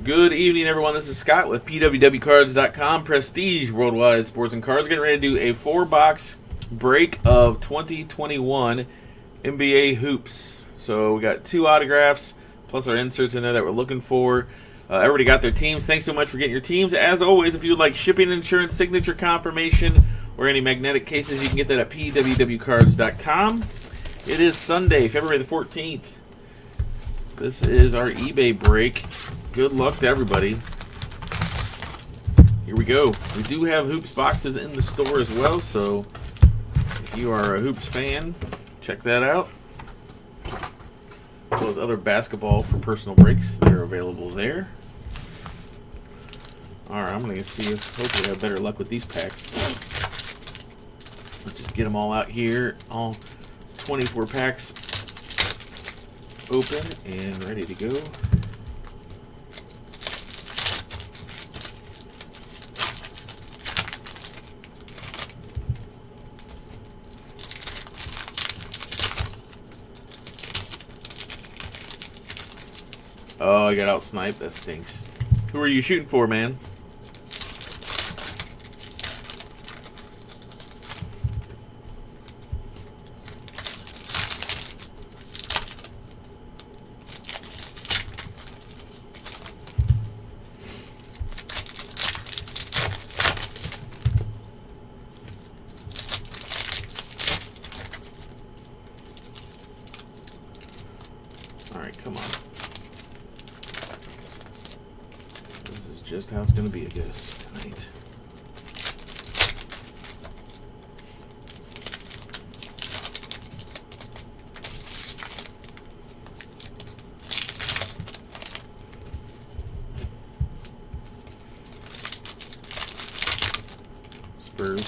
Good evening, everyone. This is Scott with PWWcards.com, Prestige Worldwide Sports and Cards. Getting ready to do a 4-box break of 2021 NBA Hoops. So we got 2 autographs, plus our inserts in there that we're looking for. Everybody got their teams. Thanks so much for getting your teams. As always, if you would like shipping, insurance, signature confirmation, or any magnetic cases, you can get that at PWWcards.com. It is Sunday, February the 14th. This is our eBay break. Good luck to everybody. Here we go. We do have Hoops boxes in the store as well, so if you are a Hoops fan, check that out. As well as other basketball for personal breaks that are available there. Alright, I'm going to see if hopefully I have better luck with these packs. Let's just get them all out here. All 24 packs open and ready to go. Oh, I got out-sniped. That stinks. Who are you shooting for, man? All right, come on. Just how it's going to be, I guess, tonight. Spurs.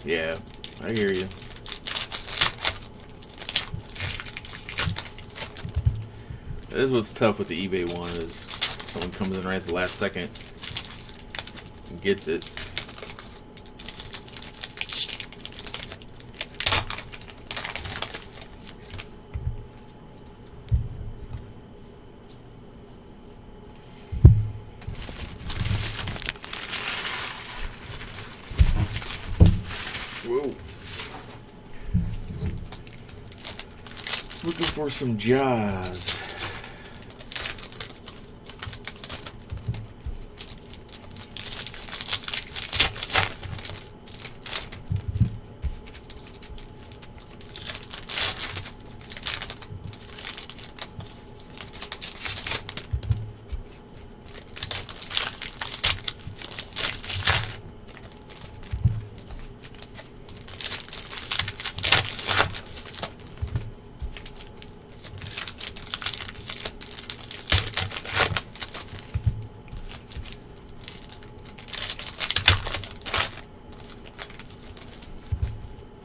Yeah, I hear you. That is what's tough with the eBay one, is someone comes in right at the last second and gets it. Whoa. Looking for some Jaws.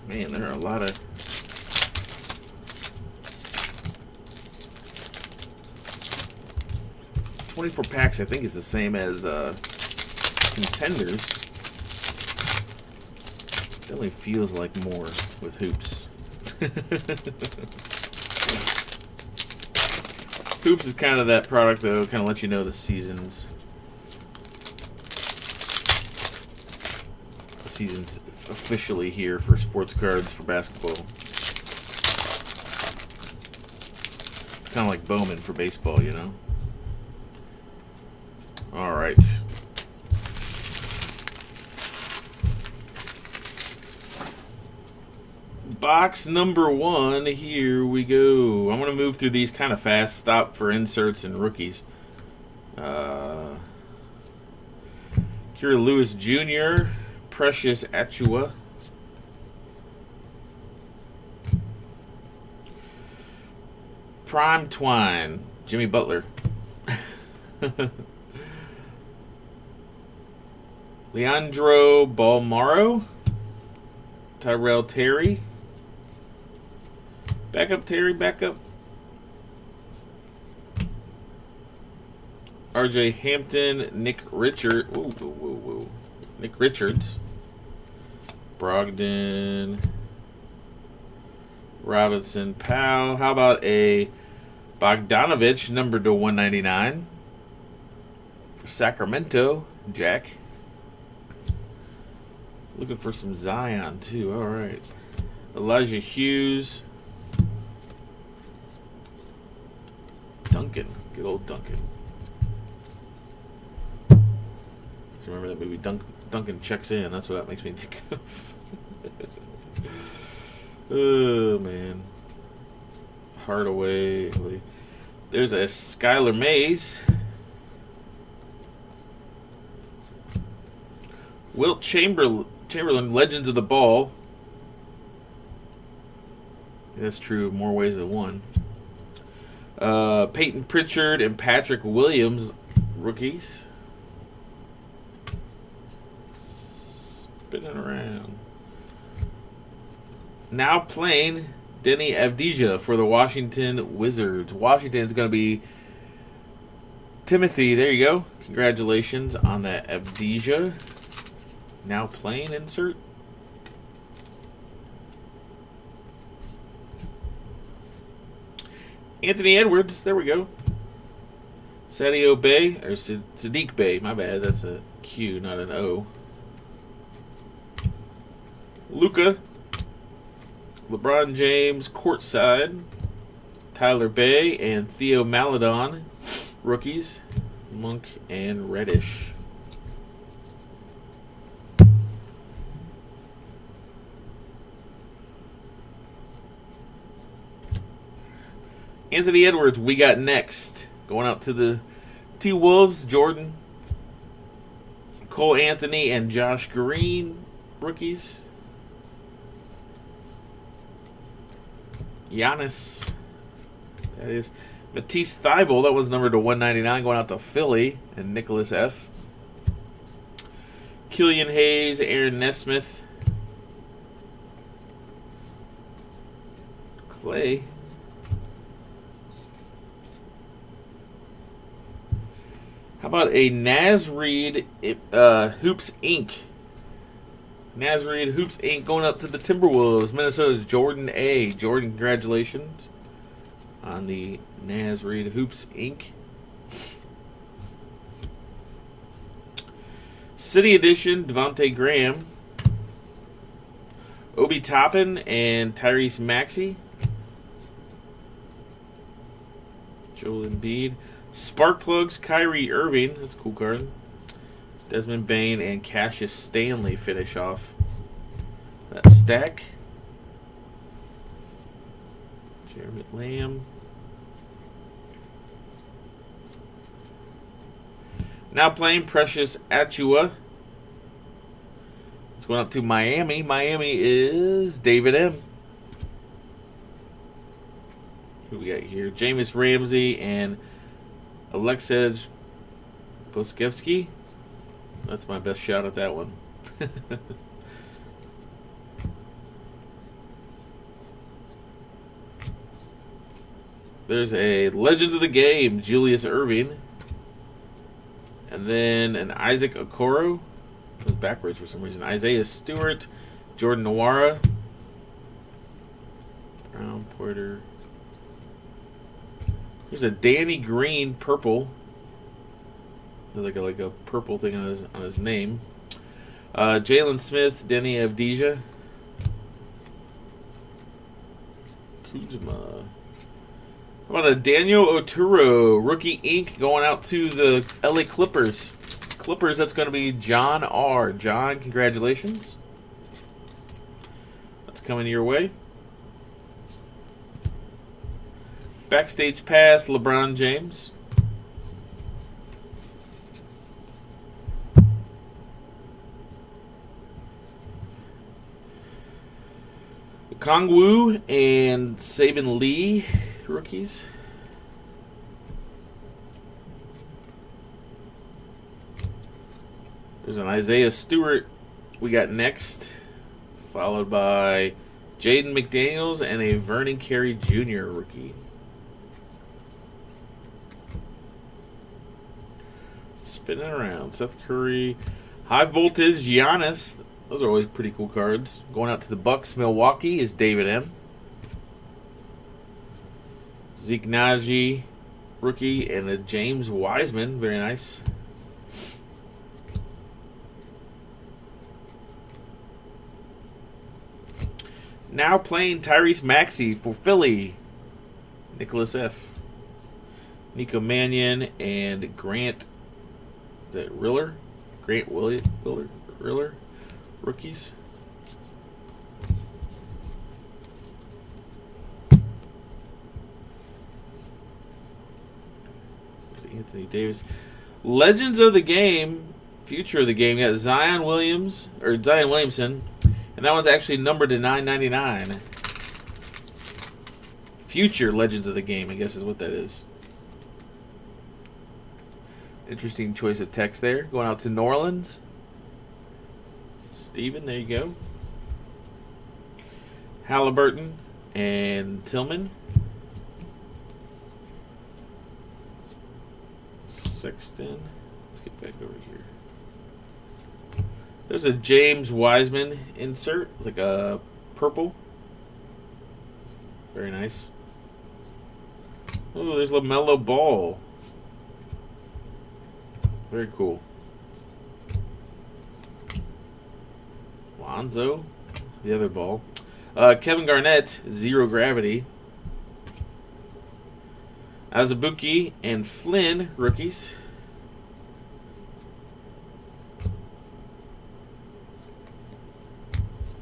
Man, there are a lot of 24 packs. I think is the same as Contenders. Definitely feels like more with Hoops. Hoops is kind of that product, though, kind of lets you know the seasons. The season's officially here for sports cards for basketball. Kind of like Bowman for baseball, you know? Alright. Box number 1, here we go. I'm going to move through these kind of fast, stop for inserts and rookies. Kira Lewis Jr., Precious Achua. Prime Twine, Jimmy Butler. Leandro Balmaro, Tyrell Terry. Back up, Terry, back up. RJ Hampton, Nick Richard. Whoa. Nick Richards. Brogdon. Robinson, Powell. How about a Bogdanovich, numbered to 199. For Sacramento, Jack. Looking for some Zion, too. All right. Elijah Hughes. Duncan. Good old Duncan. Remember that movie, Duncan Checks In? That's what that makes me think of. Oh, man. Hardaway. There's a Skylar Mays. Wilt Chamberlain, Legends of the Ball. That's true, more ways than one. Peyton Pritchard and Patrick Williams, rookies. Spinning around. Now playing Denny Avdija for the Washington Wizards. Washington's going to be Timothy. There you go. Congratulations on that Avdija. Now playing insert. Anthony Edwards. There we go. Sadio Bey. Or Sadiq Bey. My bad. That's a Q, not an O. Luka. LeBron James, courtside. Tyler Bay and Theo Maledon, rookies. Monk and Reddish. Anthony Edwards, we got next. Going out to the T-Wolves, Jordan. Cole Anthony and Josh Green, rookies. Giannis. That is Matisse Thybulle. That was numbered to 199, going out to Philly. And Nicholas F. Killian Hayes, Aaron Nesmith. Clay. How about a Naz Reid Hoops Inc. Naz Reid Hoops Inc. going up to the Timberwolves. Minnesota's Jordan A. Jordan, congratulations on the Naz Reid Hoops Inc. City Edition, Devontae Graham. Obi Toppin and Tyrese Maxey. Joel Embiid. Spark Plugs, Kyrie Irving. That's a cool card. Desmond Bane and Cassius Stanley finish off that stack. Jeremy Lamb. Now playing Precious Achua. It's going up to Miami. Miami is David M. Who we got here? Jameis Ramsey and Alexej Boskevsky. That's my best shot at that one. There's a Legend of the Game, Julius Erving. And then an Isaac Okoro. It was backwards for some reason. Isaiah Stewart, Jordan Nwora. Brown Porter. There's a Danny Green purple. There's like a purple thing on his name. Jalen Smith, Denny Avdija. Kuzma. How about a Daniel Oturu, Rookie Inc. going out to the LA Clippers. Clippers, that's going to be John R. John, congratulations. That's coming your way. Backstage Pass, LeBron James. Kongwu and Saban Lee, rookies. There's an Isaiah Stewart we got next, followed by Jaden McDaniels and a Vernon Carey Jr. rookie. Spinning around. Seth Curry. High Voltage Giannis. Those are always pretty cool cards. Going out to the Bucks. Milwaukee is David M. Zeke Najee, rookie, and a James Wiseman. Very nice. Now playing Tyrese Maxey for Philly. Nicholas F. Nico Mannion and Grant. Is that Riller? Grant Riller? Rookies. Anthony Davis. Legends of the game. Future of the game. You got Zion Williamson. And that one's actually numbered to 999. Future Legends of the game, I guess is what that is. Interesting choice of text there. Going out to New Orleans. Steven, there you go. Halliburton and Tillman. Sexton. Let's get back over here. There's a James Wiseman insert. It's like a purple. Very nice. Oh, there's LaMelo Ball. Very cool. Lonzo, the other ball. Kevin Garnett, Zero Gravity. Azubuike and Flynn, rookies.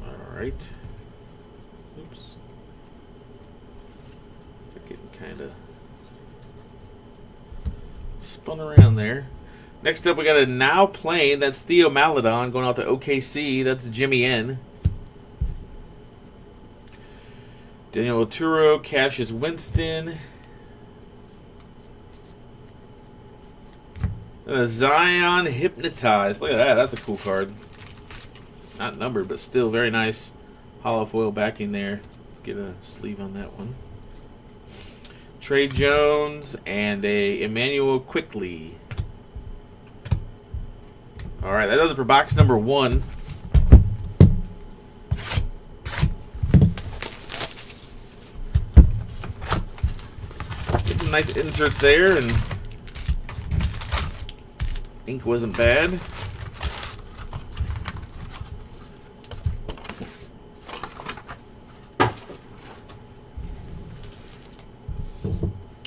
All right. Oops. It's getting kind of spun around there. Next up, we got a now playing. That's Theo Maledon going out to OKC. That's Jimmy N. Daniel Oturo, Cassius Winston. And a Zion Hypnotized. Look at that. That's a cool card. Not numbered, but still very nice. Hollow foil backing there. Let's get a sleeve on that one. Trey Jones and a Emmanuel Quickly. All right, that does it for box number 1. Get some nice inserts there, and ink wasn't bad.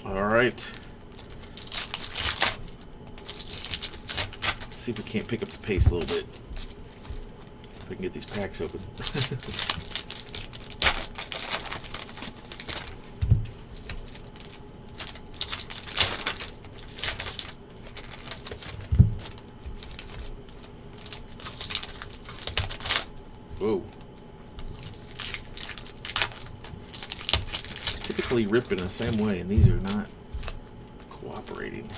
All right. See if we can't pick up the pace a little bit. If we can get these packs open. Whoa. Typically rip in the same way, and these are not cooperating.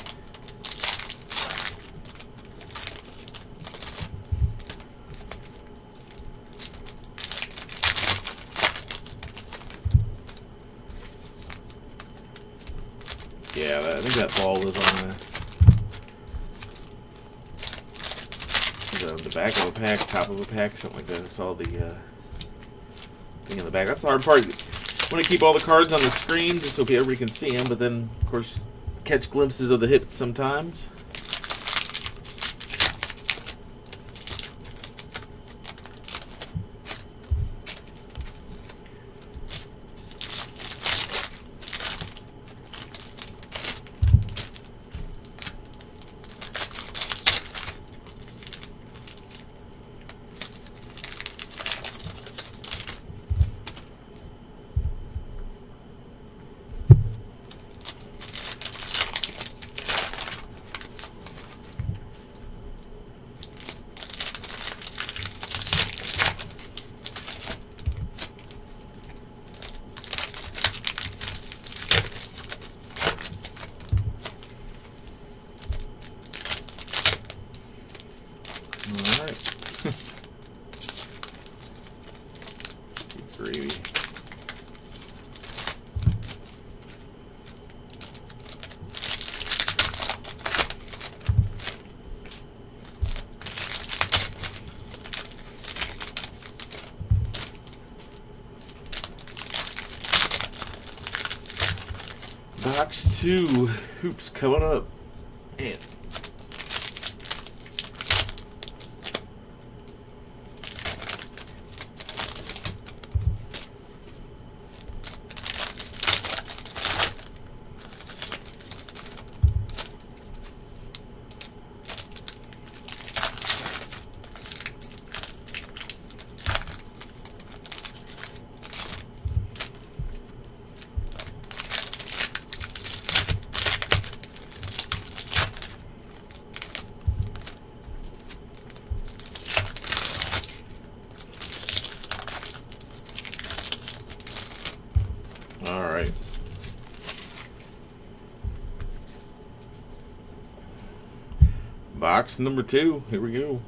Yeah, I think that ball was on the back of a pack, top of a pack, something like that. I saw the thing in the back. That's the hard part. I want to keep all the cards on the screen just so everybody can see them, but then, of course, catch glimpses of the hits sometimes. Gravy. 2 hoops coming up. Man. All right. Box number 2. Here we go.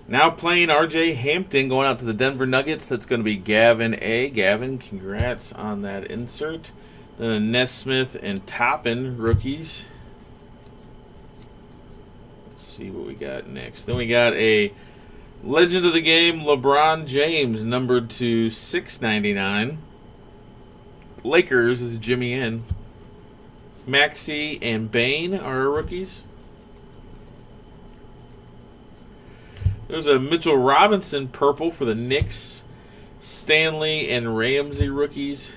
Now playing RJ Hampton going out to the Denver Nuggets. That's going to be Gavin A. Gavin, congrats on that insert. Then a Nesmith and Toppin rookies. Let's see what we got next. Then we got a Legend of the Game, LeBron James, numbered to 699. Lakers is Jimmy N. Maxey and Bain are our rookies. There's a Mitchell Robinson purple for the Knicks. Stanley and Ramsey rookies.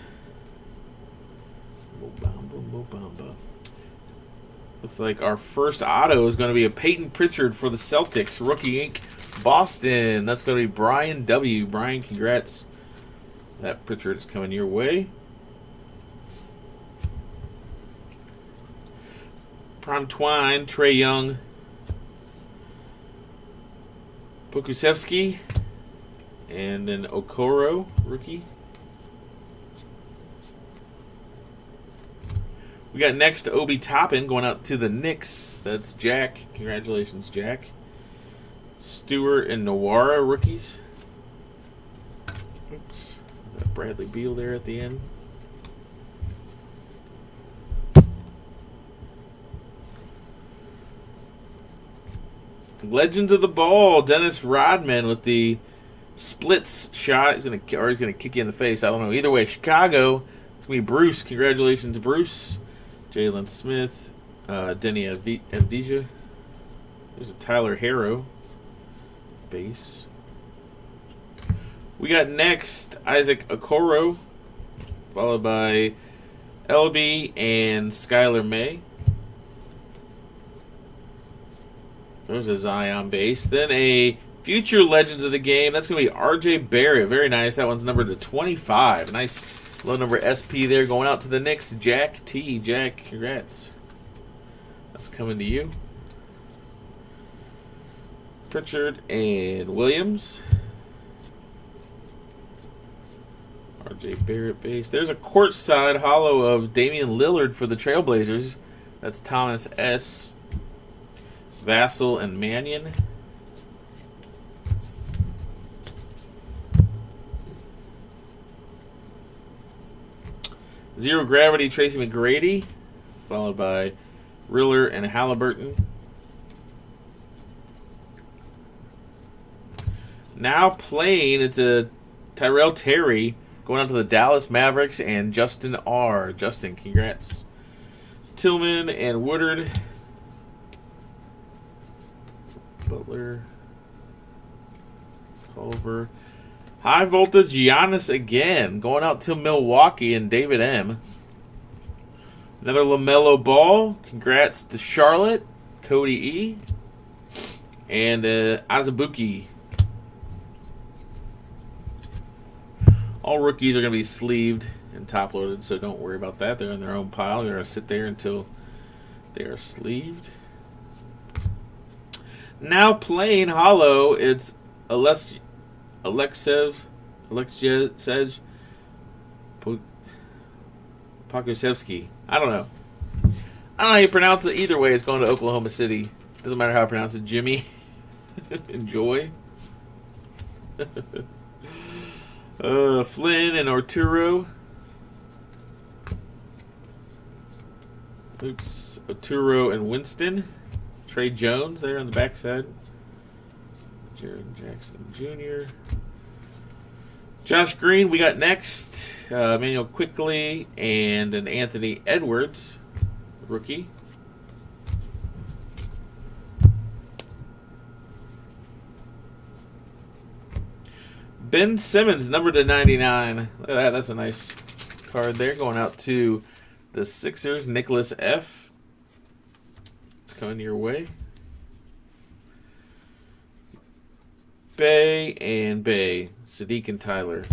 Looks like our first auto is going to be a Peyton Pritchard for the Celtics. Rookie ink. Boston. That's going to be Brian W. Brian, congrats. That Pritchard is coming your way. Prime Twine, Trey Young. Pokusevski. And then Okoro, rookie. We got next Obi Toppin going out to the Knicks. That's Jack. Congratulations, Jack. Stewart and Nawara rookies. Oops. Is that Bradley Beal there at the end? Legends of the Ball. Dennis Rodman with the splits shot. He's gonna kick you in the face. I don't know. Either way, Chicago. It's gonna be Bruce. Congratulations, Bruce. Jalen Smith. Denny Avdija. There's a Tyler Harrow base. We got next Isaac Okoro, followed by LB and Skylar May. There's a Zion base. Then a future Legends of the Game. That's going to be RJ Barrett. Very nice. That one's numbered to 25. Nice low number SP there going out to the Knicks. Jack T. Jack, congrats. That's coming to you. Pritchard and Williams. RJ Barrett base. There's a courtside hollow of Damian Lillard for the Trailblazers. That's Thomas S. Vassell and Mannion. Zero Gravity, Tracy McGrady, followed by Riller and Halliburton. Now playing, it's a Tyrell Terry going out to the Dallas Mavericks and Justin R. Justin, congrats. Tillman and Woodard. Butler. Culver. High voltage Giannis again. Going out to Milwaukee and David M. Another LaMelo Ball. Congrats to Charlotte. Cody E. And Azubuike. All rookies are going to be sleeved and top loaded, so don't worry about that. They're in their own pile. They're going to sit there until they are sleeved. Now playing hollow, it's Alexev Pokusevski. I don't know how you pronounce it. Either way, it's going to Oklahoma City. Doesn't matter how I pronounce it. Jimmy. Enjoy. Flynn and Arturo. Oops. Arturo and Winston. Trey Jones there on the backside. Jaron Jackson Jr. Josh Green, we got next. Emmanuel Quickly and an Anthony Edwards, rookie. Ben Simmons, number to 99. Look at that. That's a nice card there. Going out to the Sixers, Nicholas F. It's coming your way. Bay and Bay. Sadiq and Tyler.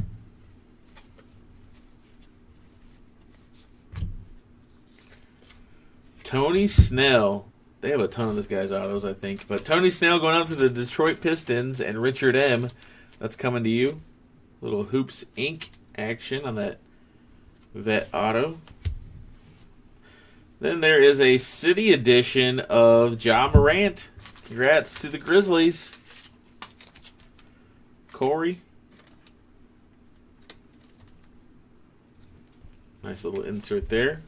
Tony Snell. They have a ton of this guy's autos, I think. But Tony Snell going out to the Detroit Pistons and Richard M. That's coming to you. Little Hoops Inc. action on that vet auto. Then there is a City edition of Ja Morant. Congrats to the Grizzlies. Corey. Nice little insert there.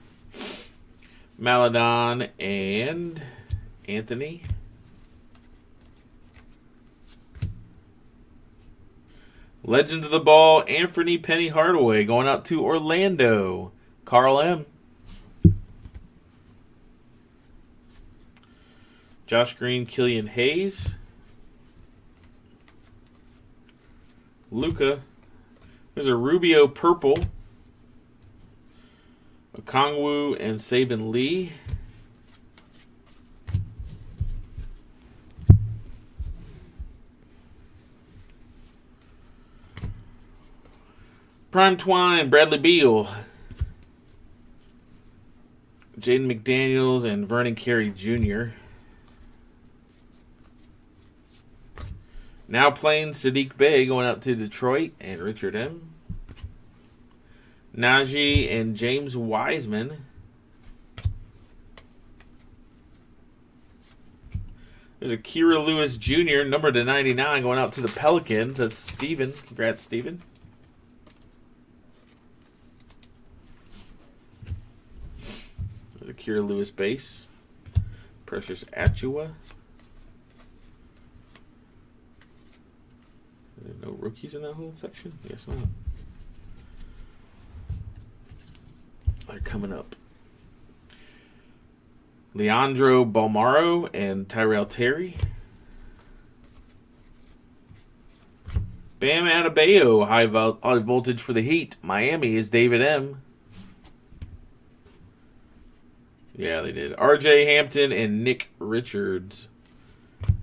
Maladon and Anthony. Legend of the Ball, Anthony Penny Hardaway going out to Orlando. Carl M. Josh Green, Killian Hayes. Luka. There's a Rubio Purple. Okongwu and Saban Lee. Prime Twine, Bradley Beal. Jaden McDaniels and Vernon Carey Jr. Now playing Sadiq Bey going out to Detroit and Richard M. Najee and James Wiseman. There's a Kira Lewis Jr. number to 99 going out to the Pelicans. That's Steven. Congrats, Steven. There's a Kira Lewis base. Precious Achua. Are there no rookies in that whole section? Yes, not. They're coming up. Leandro Balmaro and Tyrell Terry. Bam Adebayo, high voltage for the Heat. Miami is David M. Yeah, they did. RJ Hampton and Nick Richards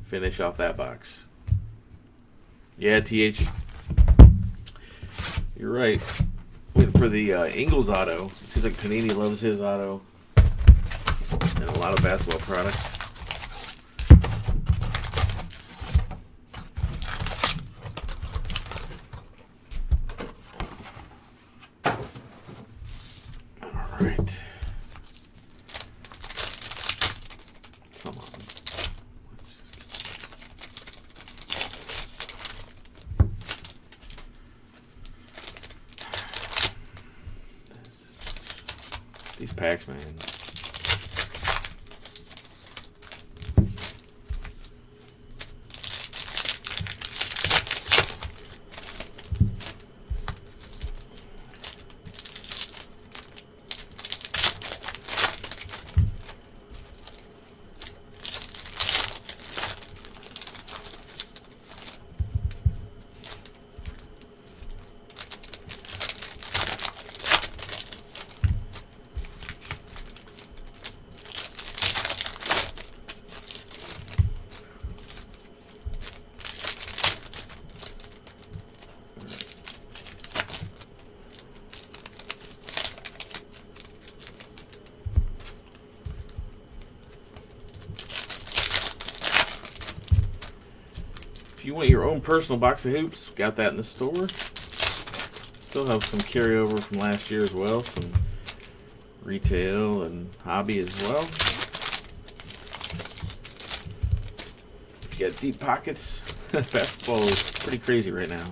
finish off that box. Yeah, TH. You're right. Waiting for the Ingles auto. It seems like Panini loves his auto. And a lot of basketball products. All right. Come on. These packs, man. If you want your own personal box of hoops, got that in the store. Still have some carryover from last year as well. Some retail and hobby as well. If you got deep pockets, basketball is pretty crazy right now.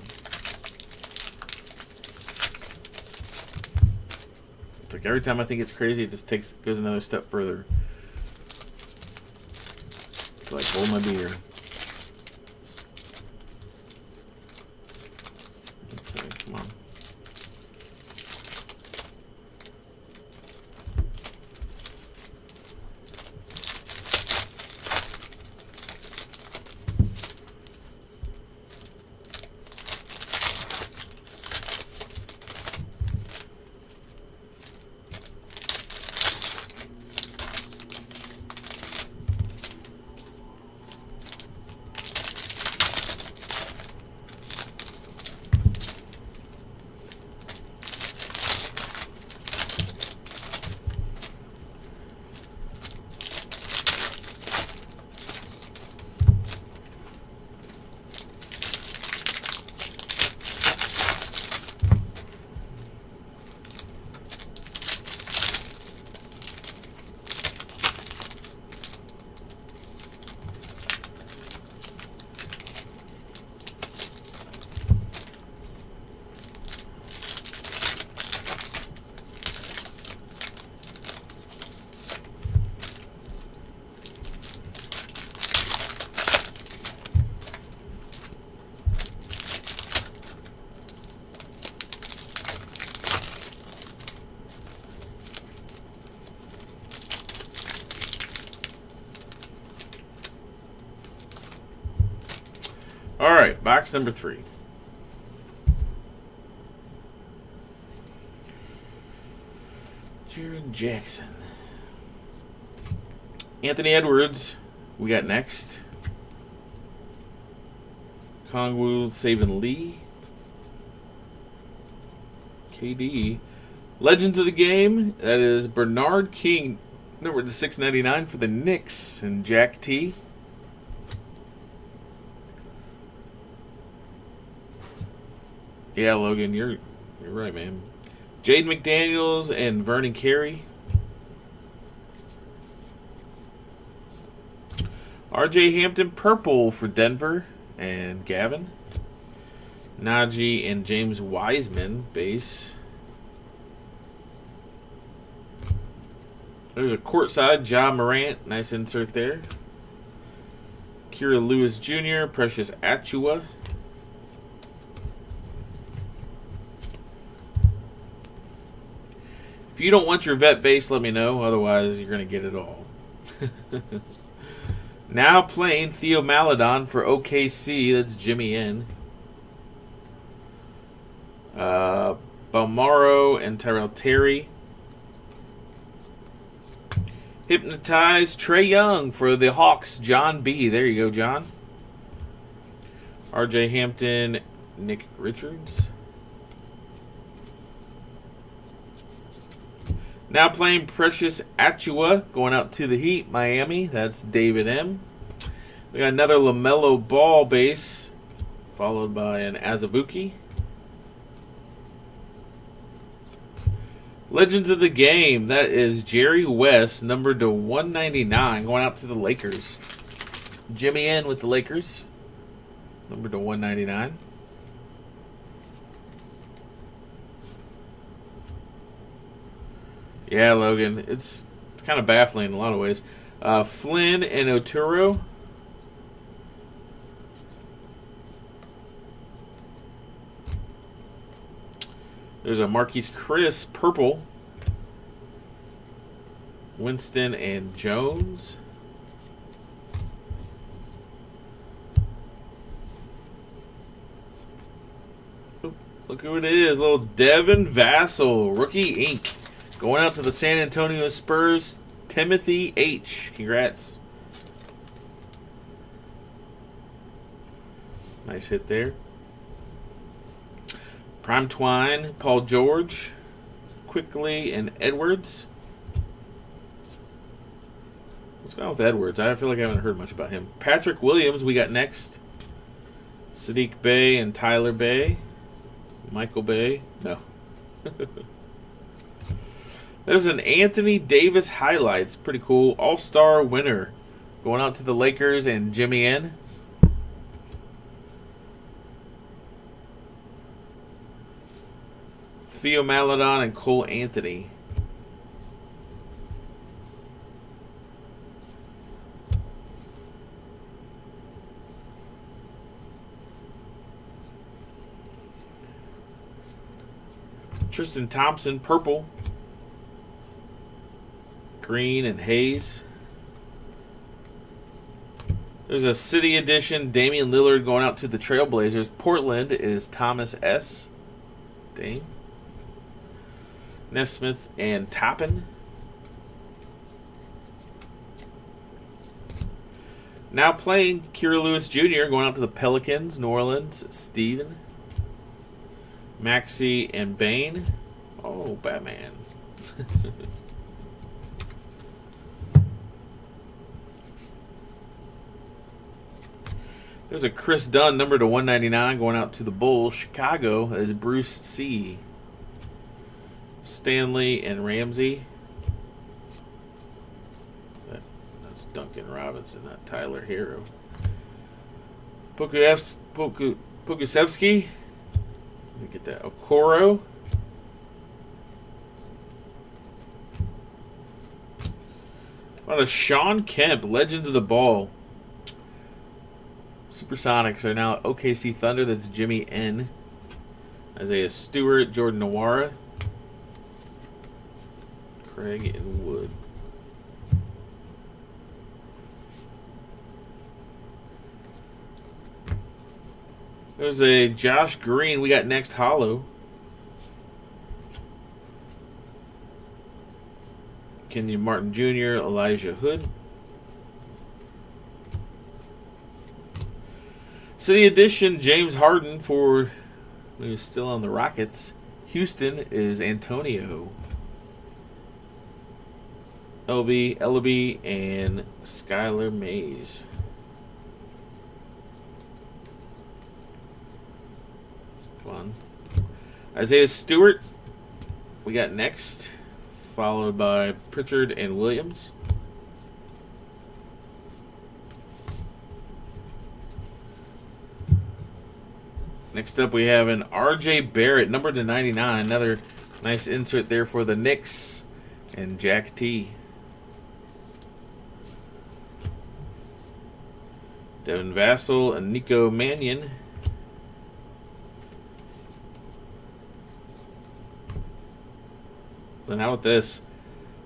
It's like every time I think it's crazy, it just goes another step further. It's like, hold my beer. Okay, come on. All right, box number 3. Jaron Jackson. Anthony Edwards, we got next. Kongwu Savin Lee. KD. Legend of the game, that is Bernard King, number to 699 for the Knicks, and Jack T. Yeah, Logan, you're right, man. Jaden McDaniels and Vernon Carey. RJ Hampton purple for Denver and Gavin. Najee and James Wiseman base. There's a courtside Ja Morant, nice insert there. Kira Lewis Jr., Precious Achua. If you don't want your vet base, let me know. Otherwise, you're going to get it all. Now playing Theo Maledon for OKC. That's Jimmy N. Balmaro and Tyrell Terry. Hypnotized Trae Young for the Hawks. John B. There you go, John. RJ Hampton, Nick Richards. Now playing Precious Achua, going out to the Heat, Miami. That's David M. We got another LaMelo Ball base, followed by an Azubuike. Legends of the game, that is Jerry West, numbered to 199, going out to the Lakers. Jimmy N with the Lakers, numbered to 199. Yeah, Logan, it's kind of baffling in a lot of ways. Flynn and Oturu. There's a Marquise Chris purple. Winston and Jones. Oop, look who it is, little Devin Vassell, rookie ink. Going out to the San Antonio Spurs, Timothy H. Congrats. Nice hit there. Prime Twine, Paul George, Quickly, and Edwards. What's going on with Edwards? I feel like I haven't heard much about him. Patrick Williams, we got next. Sadiq Bey and Tyler Bey. Michael Bey. No. There's an Anthony Davis highlights. Pretty cool. All-star winner. Going out to the Lakers and Jimmy N. Theo Maledon and Cole Anthony. Tristan Thompson, purple. Green and Hayes. There's a City Edition Damian Lillard going out to the Trailblazers. Portland is Thomas S. Dame. Nesmith and Toppin. Now playing Kira Lewis Jr. going out to the Pelicans, New Orleans, Steven. Maxey and Bain. Oh, Batman. There's a Chris Dunn, number to 199, going out to the Bulls. Chicago is Bruce C. Stanley and Ramsey. That's Duncan Robinson, not Tyler Hero. Pokusevsky. Let me get that. Okoro. What a Sean Kemp, Legends of the Ball. Supersonics are now OKC Thunder. That's Jimmy N. Isaiah Stewart, Jordan Nwora. Craig and Wood. There's a Josh Green. We got next hollow. Kenyon Martin Jr., Elijah Hood. City Edition, James Harden for, he's still on the Rockets. Houston is Antonio. LB, Ellaby, and Skylar Mays. Come on. Isaiah Stewart, we got next, followed by Pritchard and Williams. Next up, we have an R.J. Barrett, numbered to 99. Another nice insert there for the Knicks and Jack T. Devin Vassell and Nico Mannion. Then how about this?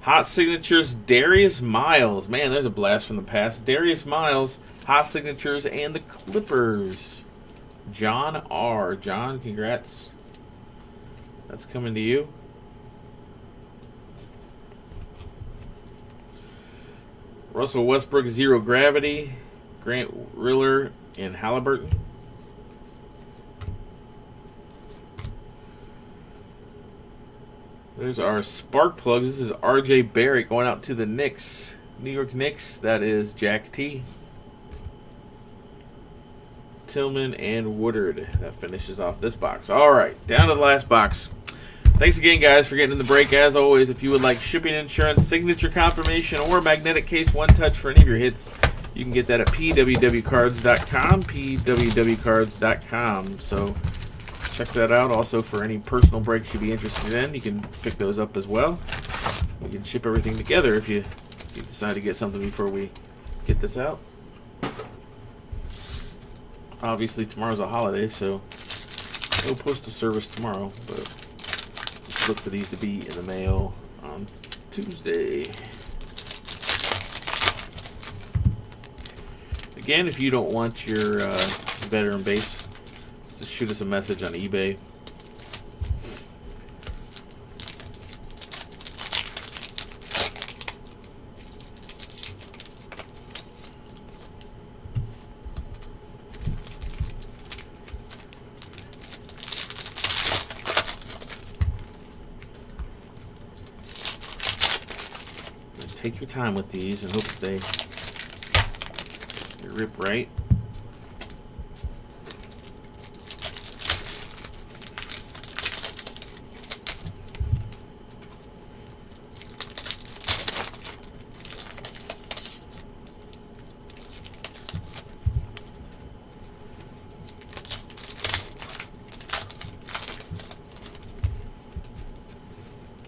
Hot Signatures, Darius Miles. Man, there's a blast from the past. Darius Miles, Hot Signatures, and the Clippers. John R. John, congrats. That's coming to you. Russell Westbrook, Zero Gravity. Grant Riller and Halliburton. There's our spark plugs. This is R.J. Barrett going out to the Knicks. New York Knicks. That is Jack T. Tillman and Woodard. That finishes off this box. All right, down to the last box. Thanks again, guys, for getting in the break. As always, if you would like shipping insurance, signature confirmation, or magnetic case one touch for any of your hits, you can get that at pwwcards.com, pwwcards.com. So check that out. Also, for any personal breaks you'd be interested in, you can pick those up as well. We can ship everything together if you decide to get something before we get this out. Obviously, tomorrow's a holiday, so no postal service tomorrow, but just look for these to be in the mail on Tuesday. Again, if you don't want your veteran base, just shoot us a message on eBay. Take your time with these and hope that they rip right.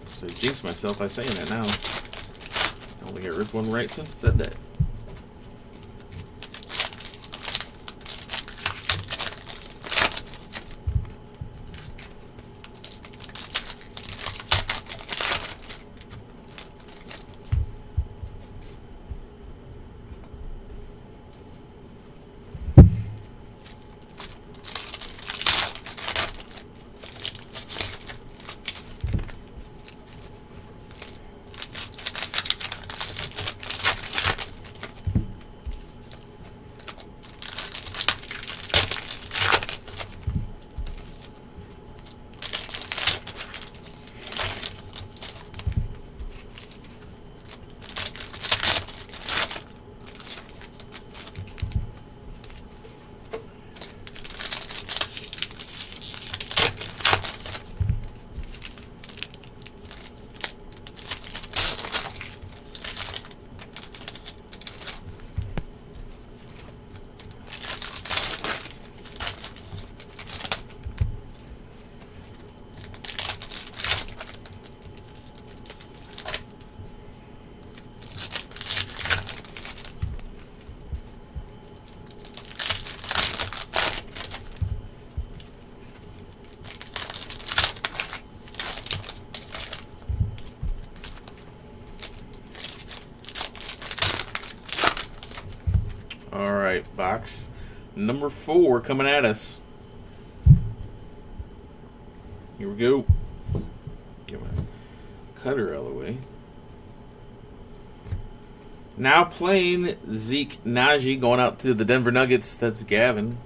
So I jinxed myself by saying that now. We got ripped one right since it said that. All right, box number 4 coming at us. Here we go. Get my cutter out of the way. Now playing Zeke Najee going out to the Denver Nuggets. That's Gavin.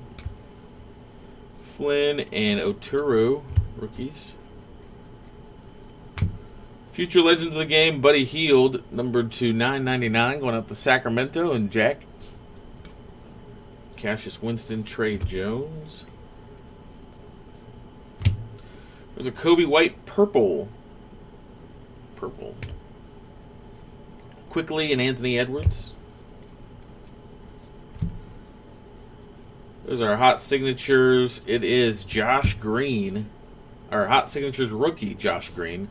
Flynn and Oturu, rookies. Future legends of the game, Buddy Hield, numbered to 999, going out to Sacramento, and Jack. Cassius Winston, Trey Jones. There's a Kobe White purple. Quickly and Anthony Edwards. Those are hot signatures. It is Josh Green. Or hot signatures rookie Josh Green.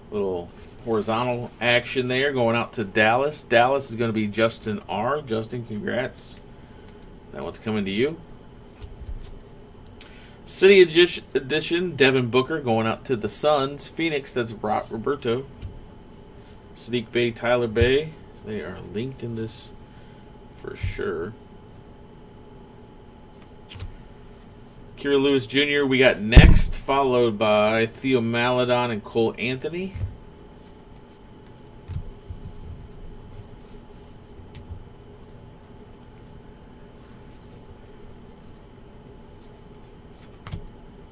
Little horizontal action there going out to Dallas. Dallas is going to be Justin R. Justin, congrats. That one's coming to you. City Edition, Devin Booker going out to the Suns. Phoenix, that's Roberto. Sadiq Bey, Tyler Bay. They are linked in this for sure. Kira Lewis Jr. we got next, followed by Theo Maledon and Cole Anthony.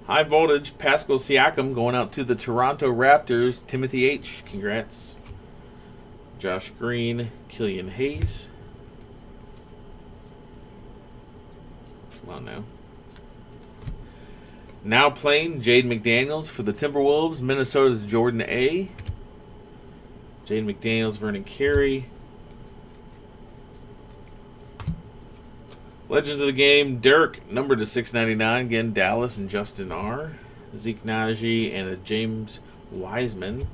High voltage, Pascal Siakam going out to the Toronto Raptors. Timothy H. Congrats. Josh Green, Killian Hayes. Come on now. Now playing Jade McDaniels for the Timberwolves. Minnesota's Jordan A. Jade McDaniels, Vernon Carey. Legends of the game, Dirk, numbered to 699. Again, Dallas and Justin R. Zeke Najee and a James Wiseman.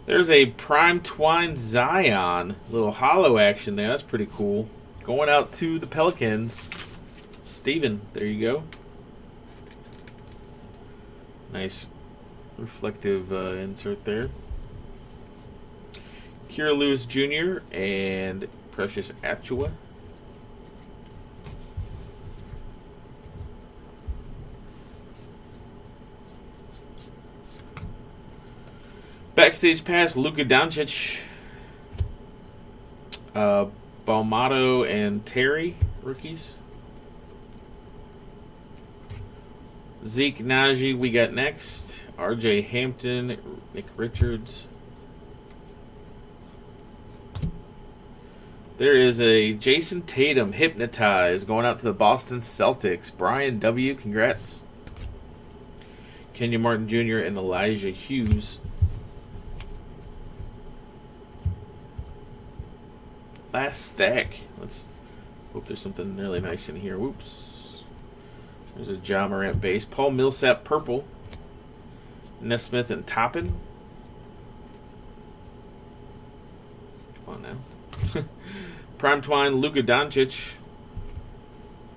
There's a Prime Twine Zion. Little hollow action there. That's pretty cool. Going out to the Pelicans. Steven, there you go. Nice reflective insert there. Kira Lewis Jr. and Precious Achua. Backstage pass, Luka Doncic. Balmato and Terry, rookies. Zeke Najee we got next. RJ Hampton, Nick Richards. There is a Jason Tatum Hypnotized going out to the Boston Celtics. Brian W., congrats. Kenya Martin Jr. and Elijah Hughes. Last stack. Let's hope there's something really nice in here. Whoops. There's a Ja Morant base. Paul Millsap purple. Nesmith and Toppin. Come on now. Prime Twine, Luka Doncic.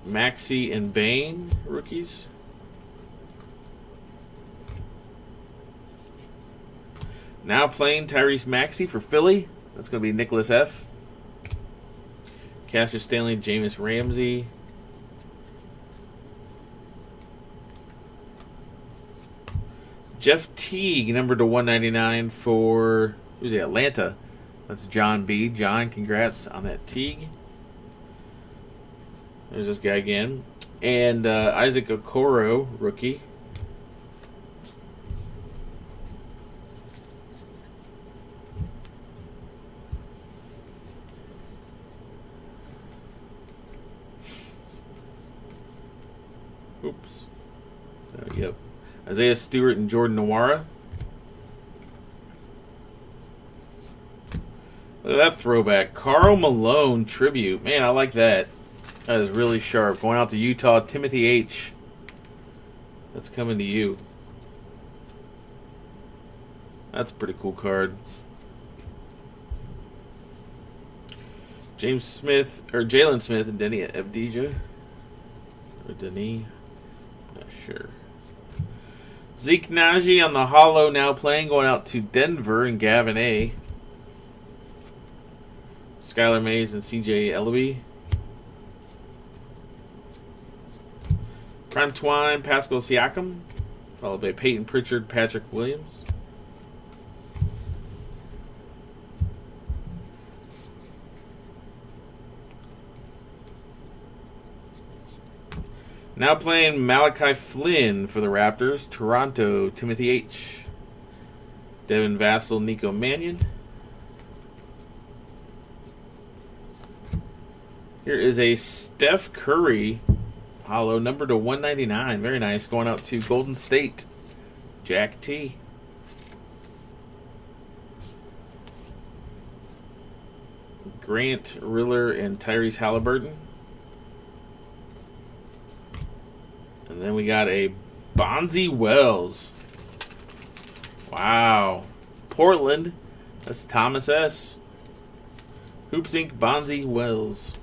Maxey and Bain, rookies. Now playing Tyrese Maxey for Philly. That's going to be Nicholas F. Cassius Stanley, Jameis Ramsey. Jeff Teague, numbered to 199 for, who's he, Atlanta. That's John B. John, congrats on that Teague. There's this guy again. And Isaac Okoro, rookie. Oops. Yep. Isaiah Stewart and Jordan Nwora. Look at that throwback. Karl Malone tribute. Man, I like that. That is really sharp. Going out to Utah, Timothy H. That's coming to you. That's a pretty cool card. James Smith, or Jalen Smith and Denny Avdija. Or Denny. Not sure. Zeke Najee on the hollow now playing. Going out to Denver and Gavin A. Skylar Mays and CJ Ellaby. Prime Twine, Pascal Siakam, followed by Peyton Pritchard, Patrick Williams. Now playing Malachi Flynn for the Raptors. Toronto, Timothy H. Devin Vassell, Nico Mannion. Here is a Steph Curry hollow, number to 199. Very nice. Going out to Golden State. Jack T. Grant Riller and Tyrese Halliburton. And then we got a Bonzi Wells. Wow. Portland. That's Thomas S. Hoops Inc. Bonzi Wells.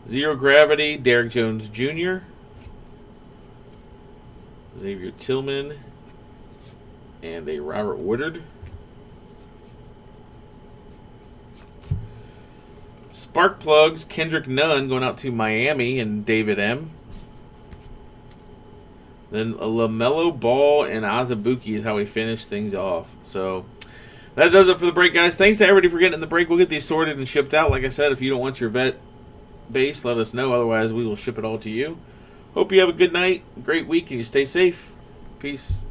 Zero Gravity, Derrick Jones Jr. Xavier Tillman. And a Robert Woodard. Spark Plugs, Kendrick Nunn going out to Miami and David M. Then a LaMelo Ball and Azubuike is how we finish things off. So that does it for the break, guys. Thanks to everybody for getting in the break. We'll get these sorted and shipped out. Like I said, if you don't want your vet base, let us know. Otherwise, we will ship it all to you. Hope you have a good night, great week, and you stay safe. Peace.